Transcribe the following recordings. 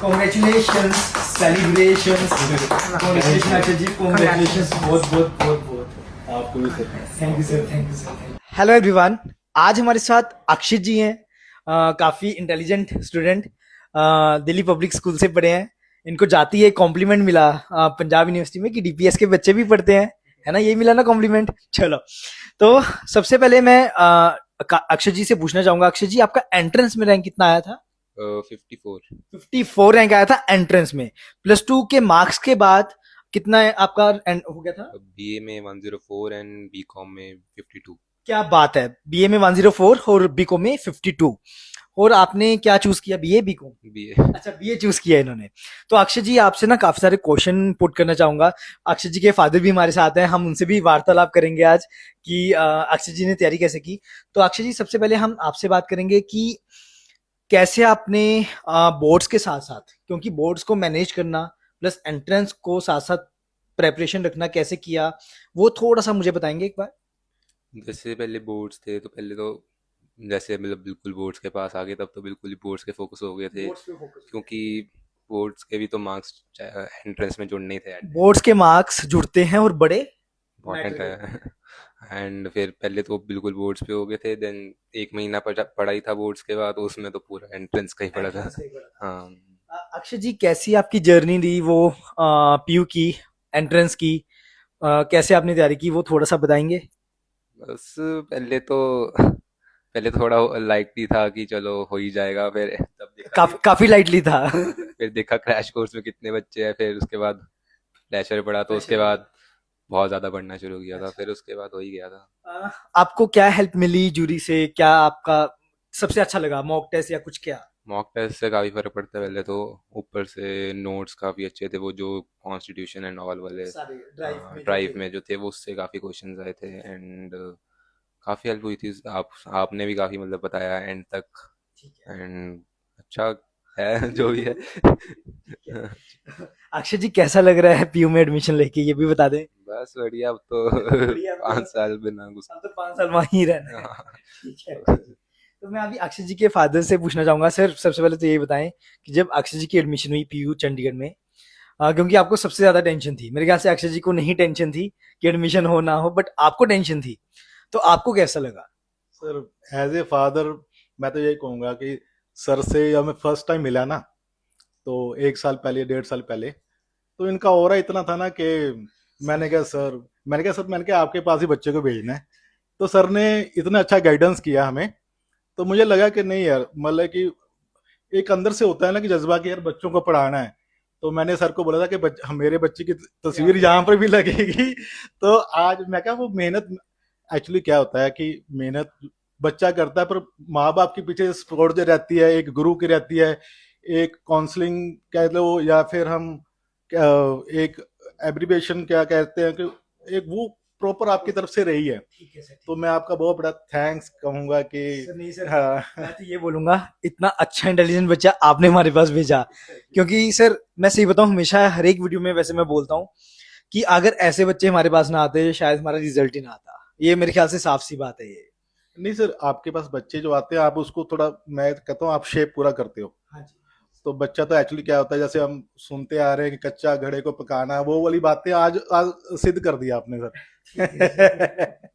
Congratulations, celebrations, congratulations Akshay जी, congratulations बहुत बहुत बहुत बहुत आपको भी sir. Thank you sir, thank you sir. Hello everyone, आज हमारे साथ अक्षित जी हैं। काफ़ी intelligent student, Delhi public school से पढ़े हैं। इनको जाती है कॉम्प्लीमेंट मिला पंजाब यूनिवर्सिटी में कि डीपीएस के बच्चे भी पढ़ते हैं, है ना, यही मिला ना कॉम्प्लीमेंट। चलो, तो सबसे पहले मैं अक्षय जी से पूछना चाहूंगा, अक्षय जी आपका एंट्रेंस में रैंक कितना आया था? 54। 54 रैंक आया था एंट्रेंस में। प्लस टू के मार्क्स के बाद कितना आपका हो गया था? बीए में 104 एंड बीकॉम में 52। क्या बात है, बीए में 104 और बीकॉम में 52। और आपने क्या चूज किया, बीए बीकॉम? बीए। अच्छा, बीए चूज किया इन्होंने। तो अक्षय जी आपसे ना काफी सारे क्वेश्चन पुट करना चाहूंगा। अक्षय जी के फादर भी हमारे साथ हैं, हम उनसे भी वार्तालाप करेंगे आज कि अक्षय जी ने तैयारी कैसे की। तो अक्षय जी सबसे पहले हम आपसे बात करेंगे कि कैसे आपने बोर्ड्स के साथ साथ, क्योंकि बोर्ड्स को मैनेज करना प्लस एंट्रेंस को साथ साथ प्रेपरेशन रखना कैसे किया, वो थोड़ा सा मुझे बताएंगे एक बार। जैसे पहले बोर्ड्स थे तो पहले तो जैसे मतलब बिल्कुल बोर्ड्स के पास आ गए तब तो बिल्कुल ही बोर्ड्स के फोकस हो गए थे, बोर्ड्स पे फोकस, क्योंकि बोर्ड्स के भी तो मार्क्स एंट्रेंस में जुड़ने ही थे। बोर्ड्स के मार्क्स जुड़ते हैं और बड़े मैटर इम्पोर्टेंट करते हैं। है। एंड फिर पहले तो बिल्कुल बोर्ड्स पे हो गए थे, देन एक महीना पढ़ाई था बोर्ड्स के बाद, उसमें तो पूरा एंट्रेंस का ही पड़ा था। एंट्रेंस का ही बड़ा था। हाँ। अक्षय जी कैसी आपकी जर्नी रही वो पीयू की, एंट्रेंस की, कैसे आपने तैयारी की वो थोड़ा सा बताएंगे? बस पहले थोड़ा लाइटली था कि चलो हो ही जाएगा, फिर तब देखा कि काफी लाइटली था। फिर देखा क्रैश कोर्स में कितने बच्चे हैं, फिर उसके बाद प्रेशर पड़ा तो उसके प्रेशर बाद बहुत ज़्यादा पढ़ना शुरू किया था, अच्छा। फिर उसके बाद हो ही गया था। आपको क्या हेल्प मिली जूरी से, क्या आपका सबसे अच्छा लगा, मॉक टेस्ट या कुछ क्या? मॉक टेस्ट से काफ़ी फ़र्क पड़ता है पहले तो, ऊपर से नोट्स काफ़ी अच्छे थे, वो जो कॉन्स्टिट्यूशन एंड ऑल वाले सारे ड्राइव में जो ड्राइव थे। में जो थे वो उससे काफ़ी क्वेश्चंस आए थे। एंड काफ़ी हेल्प हुई थी, आपने भी काफ़ी मतलब बताया एंड तक। ठीक है, एंड अच्छा है जो भी है। ठीक है। अक्षय जी कैसा लग रहा है पीयू में एडमिशन लेके, ये भी बता दें। बस बढ़िया, अब तो बढ़िया, अब 5 साल बिना घुस। तो 5 साल वहीं रहना है। ठीक है, अक्षय जी। तो मैं अभी अक्षय जी के फादर से पूछना चाहूंगा। सर सबसे पहले तो यही बताएं कि जब अक्षय जी की एडमिशन हुई पीयू चंडीगढ़ में, क्योंकि आपको सबसे ज्यादा टेंशन थी, मेरे ख्याल से अक्षय जी को नहीं टेंशन थी कि एडमिशन हो ना हो, बट आपको टेंशन थी, तो आपको कैसा लगा? सर, एज ए फादर मैं तो यही कहूँगा कि सर से हमें फर्स्ट टाइम मिला ना, तो 1 साल पहले 1.5 साल पहले, तो इनका ऑरा इतना था ना कि मैंने कहा आपके पास ही बच्चे को भेजना है। तो सर ने इतना अच्छा गाइडेंस किया हमें, तो मुझे लगा कि नहीं यार, मतलब कि एक अंदर से होता है ना कि जज्बा कि यार बच्चों को पढ़ाना है। तो मैंने सर को बोला था कि मेरे बच्चे की तस्वीर यहाँ पर भी लगेगी। तो आज मैं क्या, वो मेहनत एक्चुअली क्या होता है कि मेहनत बच्चा करता है, पर माँ बाप के पीछे सपोर्ट जो रहती है, एक गुरु की रहती है, एक काउंसलिंग कह लो, या फिर हम एक एब्रीविएशन क्या कहते हैं कि एक वो प्रॉपर आपकी तरफ से रही है। ठीक है सर, तो मैं आपका बहुत बड़ा थैंक्स कहूंगा कि सर नहीं सर, हाँ। मैं तो ये बोलूंगा इतना अच्छा इंटेलिजेंट बच्चा आपने हमारे पास भेजा। क्योंकि सर मैं सही बताऊं, हमेशा हर एक वीडियो में वैसे मैं बोलता हूँ कि अगर ऐसे बच्चे हमारे पास ना आते शायद हमारा रिजल्ट ही ना आता। ये मेरे ख्याल से साफ सी बात है ये। नहीं सर, आपके पास बच्चे जो आते हैं आप उसको थोड़ा, मैं कहता हूँ आप शेप पूरा करते हो। हाँ जी। तो बच्चा तो एक्चुअली क्या होता है, जैसे हम सुनते आ रहे हैं कि कच्चा घड़े को पकाना, वो वाली बातें आज आज सिद्ध कर दिया आपने ठीक है सर। सर।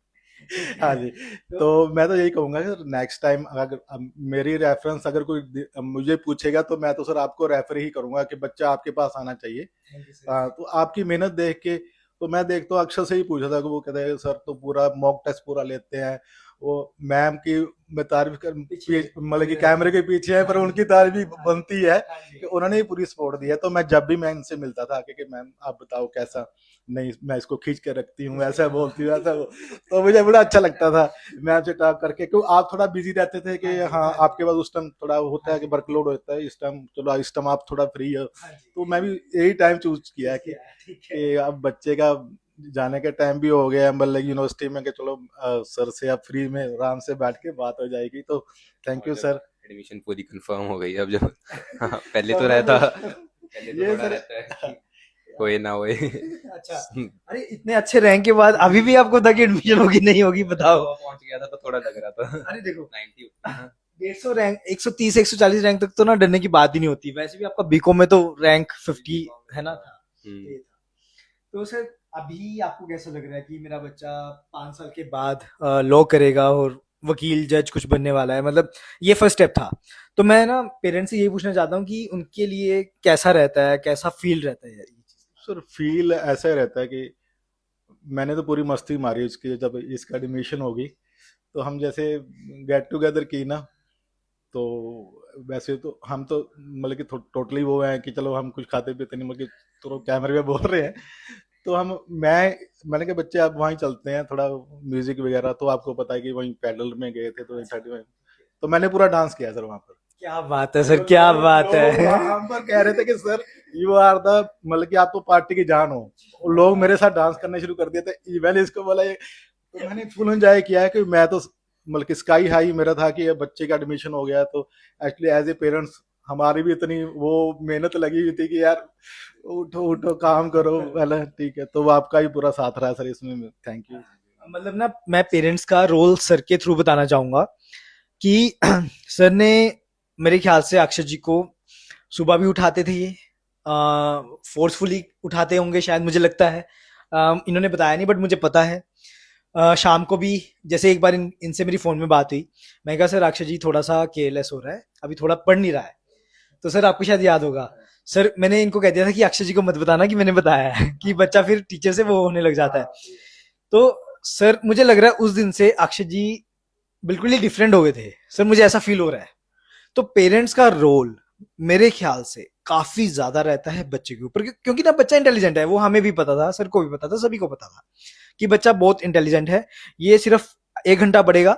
हाँ जी। तो मैं तो यही कहूंगा सर, नेक्स्ट टाइम अगर मेरी रेफरेंस अगर कोई मुझे पूछेगा तो मैं तो सर आपको रेफर ही करूंगा कि बच्चा आपके पास आना चाहिए। Thank you sir. हाँ, तो आपकी मेहनत देख के तो मैं देखता हूँ, अक्षर से ही पूछा था कि वो कहते हैं सर तो पूरा मॉक टेस्ट पूरा लेते हैं, वो मैम की मैं तारीफ कर मतलब कि कैमरे के पीछे है, पर उनकी तारीफ भी बनती है कि उन्होंने ही पूरी सपोर्ट दी है। तो मैं जब भी मैं इनसे मिलता था कि मैम आप बताओ कैसा, नहीं मैं इसको खींच के रखती हूँ, ऐसा बोलती हूँ, ऐसा तो मुझे बड़ा अच्छा लगता था मैम से टॉक करके, क्यों आप थोड़ा बिजी रहते थे कि हाँ आपके पास उस टाइम थोड़ा होता है कि वर्कलोड होता है, इस टाइम चलो इस टाइम आप थोड़ा फ्री हो। तो मैं भी यही टाइम चूज किया है कि अब बच्चे का जाने का टाइम भी हो गया है मतलब यूनिवर्सिटी में, कि चलो सर से अब फ्री में आराम से बैठ के बात हो जाएगी। तो थैंक यू सर। एडमिशन पूरी कंफर्म हो गई अब जब। हाँ, पहले तो रहता, पहले तो ये थोड़ा सर रहता है कि होए ना होए। अच्छा, अरे इतने अच्छे रैंक के बाद अभी भी आपको था कि एडमिशन होगी नहीं होगी, बताओ। पहुंच गया था तो थोड़ा लग रहा था। अरे देखो 90 होती है ना। 150 रैंक, 130 140 रैंक तक तो ना डरने की बात ही नहीं होती। वैसे भी आपका बीकॉम में तो रैंक 50 है ना था। ये था। तो सर अभी आपको कैसा लग रहा है कि मेरा बच्चा 5 साल के बाद लॉ करेगा और वकील जज कुछ बनने वाला है, मतलब ये फर्स्ट स्टेप था। तो मैं ना पेरेंट्स से यही पूछना चाहता हूँ कि उनके लिए कैसा रहता है, कैसा फील रहता है ये चीज। सर फील ऐसा ही रहता है कि मैंने तो पूरी मस्ती मारी उसकी, जब इसका एडमिशन होगी तो हम जैसे गेट टुगेदर की ना, तो वैसे तो हम तो मतलब कि टोटली वो है कि चलो हम कुछ खाते पीते नहीं, मतलब कि तो कैमरे में बोल रहे हैं। तो मैंने कहा बच्चे आप वहीं चलते हैं थोड़ा म्यूजिक वगैरह, तो आपको पता है कि वहीं पैडल में गए थे तो 30 में, तो मैंने पूरा डांस किया सर वहाँ पर। क्या बात है सर, क्या बात है। हम पर कह रहे थे कि सर यू आर द, मतलब कि आप तो पार्टी की जान हो, और लोग मेरे साथ डांस करने शुरू कर दिए थे। मैंने इसको बोला ये, तो मैंने फुल एंजॉय किया है कि मैं तो मतलब कि स्काई हाई मेरा था कि ये बच्चे का एडमिशन हो गया। तो एक्चुअली एज ए पेरेंट्स हमारी भी इतनी वो मेहनत लगी हुई थी कि यार उठो उठो काम करो पहले, ठीक है। तो वो आपका ही पूरा साथ रहा सर इसमें, थैंक यू। मतलब ना मैं पेरेंट्स का रोल सर के थ्रू बताना चाहूंगा कि सर ने मेरे ख्याल से अक्षय जी को सुबह भी उठाते थे, ये फोर्सफुली उठाते होंगे शायद, मुझे लगता है। इन्होंने बताया नहीं बट मुझे पता है। शाम को भी जैसे एक बार इनसे मेरी फोन में बात हुई, मैं कहा सर अक्षय जी थोड़ा सा केयरलेस हो रहा है, अभी थोड़ा पढ़ नहीं रहा है। तो सर आपको शायद याद होगा, सर मैंने इनको कह दिया था कि अक्षय जी को मत बताना कि मैंने बताया है कि बच्चा फिर टीचर से वो होने लग जाता है। तो सर मुझे लग रहा है उस दिन से अक्षय जी बिल्कुल ही डिफरेंट हो गए थे सर, मुझे ऐसा फील हो रहा है। तो पेरेंट्स का रोल मेरे ख्याल से काफी ज्यादा रहता है बच्चे के ऊपर, क्योंकि ना बच्चा इंटेलिजेंट है, वो हमें भी पता था, सर को भी पता था, सभी को पता था कि बच्चा बहुत इंटेलिजेंट है। ये सिर्फ 1 घंटा पढ़ेगा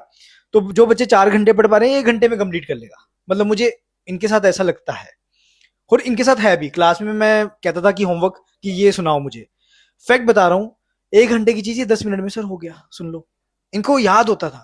तो जो बच्चे 4 घंटे पढ़ पा रहे हैं 1 घंटे में कंप्लीट कर लेगा। मतलब मुझे इनके साथ ऐसा लगता है, और इनके साथ है भी। क्लास में मैं कहता था कि होमवर्क कि ये सुनाओ मुझे, फैक्ट बता रहा हूँ, 1 घंटे की चीज ये 10 मिनट में सर हो गया, सुन लो। इनको याद होता था।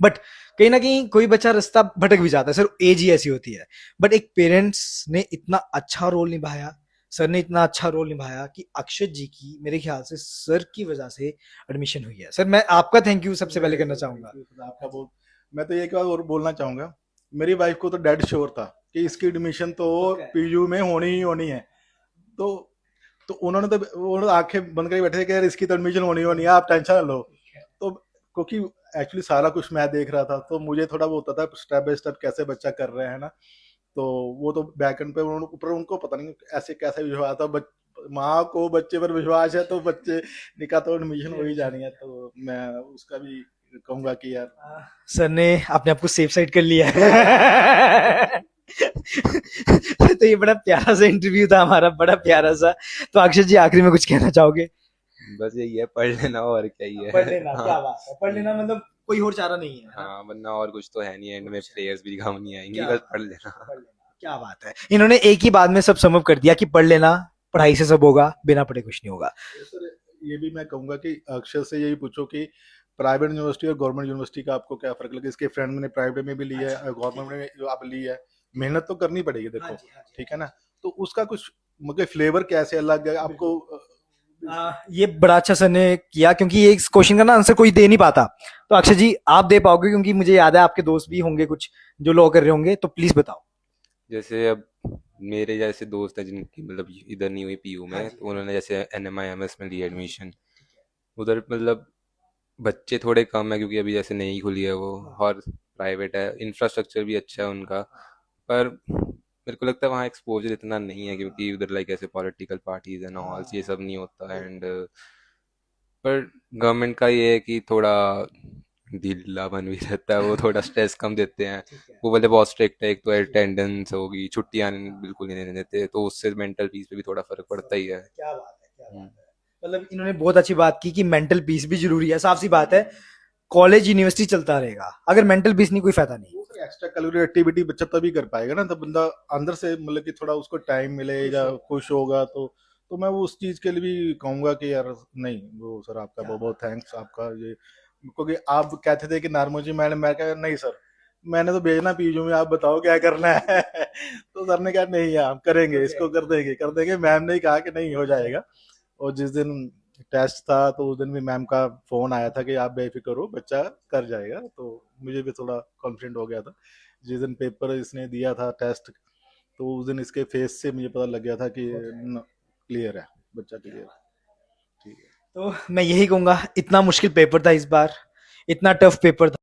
बट कहीं ना कहीं कोई बच्चा रास्ता भटक भी जाता है सर, एज ही ऐसी होती है। बट एक पेरेंट्स ने इतना अच्छा रोल निभाया, सर ने इतना अच्छा रोल निभाया कि अक्षय जी की मेरे ख्याल से सर की वजह से एडमिशन हुई है। सर मैं आपका थैंक यू सबसे पहले करना चाहूंगा। आपका बहुत, मैं तो एक बात और बोलना चाहूंगा, मेरी वाइफ को तो डेड श्योर था कि इसकी एडमिशन तो पीयू में होनी ही होनी है। तो उन्होंने आंखें बंद करके बैठे थे कि यार इसकी तो एडमिशन होनी होनी है, आप टेंशन ना लो। तो क्योंकि एक्चुअली सारा कुछ मैं देख रहा था, तो मुझे थोड़ा वो होता था स्टेप बाय स्टेप कैसे बच्चा कर रहे हैं ना। तो वो तो बैक एंड पे ऊपर उनको पता नहीं ऐसे कैसे विश्वास था, माँ को बच्चे पर विश्वास है तो बच्चे निका तो एडमिशन हो ही जानी है। तो मैं उसका भी कहूंगा कि यार सर ने अपने आप को सेफ साइड कर लिया है। तो ये बड़ा प्यारा सा इंटरव्यू था हमारा, बड़ा प्यारा सा। तो अक्षय जी आखिरी में कुछ कहना चाहोगे? बस यही है, पढ़ लेना और क्या ही है। पढ़ लेना, हाँ। क्या बात है, पढ़ लेना, मतलब कोई और चारा नहीं है। हाँ, वरना और कुछ तो है नहीं, एंड में प्लेयर्स भी काम नहीं आएंगे, क्या बस पढ़ लेना। पढ़ लेना, क्या बात है। इन्होंने एक ही बात में सब समअप कर दिया कि पढ़ लेना, पढ़ाई से सब होगा, बिना पढ़े कुछ नहीं होगा। सर ये भी मैं कहूंगा कि अक्षर से यही पूछो कि प्राइवेट यूनिवर्सिटी और गवर्नमेंट यूनिवर्सिटी का आपको क्या फर्क लगे। इसके फ्रेंड ने प्राइवेट में भी लिया है, गवर्नमेंट में जो आप ली है, मेहनत तो करनी पड़ेगी देखो, ठीक है ना। तो उसका कुछ मतलब फ्लेवर कैसे अलग है आपको। ये बड़ा अच्छा सर ने किया, क्योंकि ये इस क्वेश्चन का ना आंसर कोई दे नहीं पाता। तो अक्षय जी आप दे पाओगे, क्योंकि मुझे याद है आपके दोस्त भी होंगे कुछ जो लॉ कर रहे होंगे, तो प्लीज बताओ। जैसे अब मेरे जैसे दोस्त हैं जिनकी मतलब इधर नहीं हुई पीयू में, तो उन्होंने जैसे NMIMS में लिया एडमिशन। उधर मतलब बच्चे थोड़े कम है क्योंकि अभी जैसे नई खुली है वो, और प्राइवेट है, इंफ्रास्ट्रक्चर भी अच्छा है उनका। पर मेरे को लगता है वहाँ एक्सपोजर इतना नहीं है क्योंकि उधर लाइक ऐसे पॉलिटिकल पार्टीज एंड ऑल ये सब नहीं होता। एंड पर गवर्नमेंट का ये है कि थोड़ा ढीलापन भी रहता है, वो थोड़ा स्ट्रेस कम देते हैं। वो बोले बहुत स्ट्रिक्ट है, एक तो अटेंडेंस होगी, छुट्टियां बिल्कुल नहीं देने देते, तो उससे मेंटल पीस पे भी थोड़ा फर्क पड़ता ही है। क्या बात है, क्या बात है। मतलब इन्होंने बहुत अच्छी बात की कि मेंटल पीस भी जरूरी है। साफ सी बात है, कॉलेज यूनिवर्सिटी चलता रहेगा, अगर मेंटल पीस नहीं कोई फायदा नहीं। एक्स्ट्रा करिकुलर एक्टिविटी बच्चा तभी कर पाएगा ना, तब बंदा अंदर से मतलब कि थोड़ा उसको टाइम मिले या खुश होगा। तो मैं वो उस चीज के लिए भी कहूंगा कि यार नहीं, वो सर आपका बहुत बहुत थैंक्स आपका ये, क्योंकि आप कहते थे कि नार्मोजी मैडम, मैं कहा नहीं सर मैंने तो भेजना पीजू में, आप बताओ क्या करना है। तो सर ने कहा नहीं हम करेंगे, इसको कर देंगे। मैम ने कहा कि नहीं हो जाएगा। और जिस दिन टेस्ट था तो उस दिन भी मैम का फोन आया था कि आप बेफिक्र हो बच्चा कर जाएगा, तो मुझे भी थोड़ा कॉन्फिडेंट हो गया था। जिस दिन पेपर इसने दिया था टेस्ट, तो उस दिन इसके फेस से मुझे पता लग गया था कि क्लियर है, बच्चा क्लियर है। ठीक है। तो मैं यही कहूंगा, इतना मुश्किल पेपर था इस बार, इतना टफ पेपर था।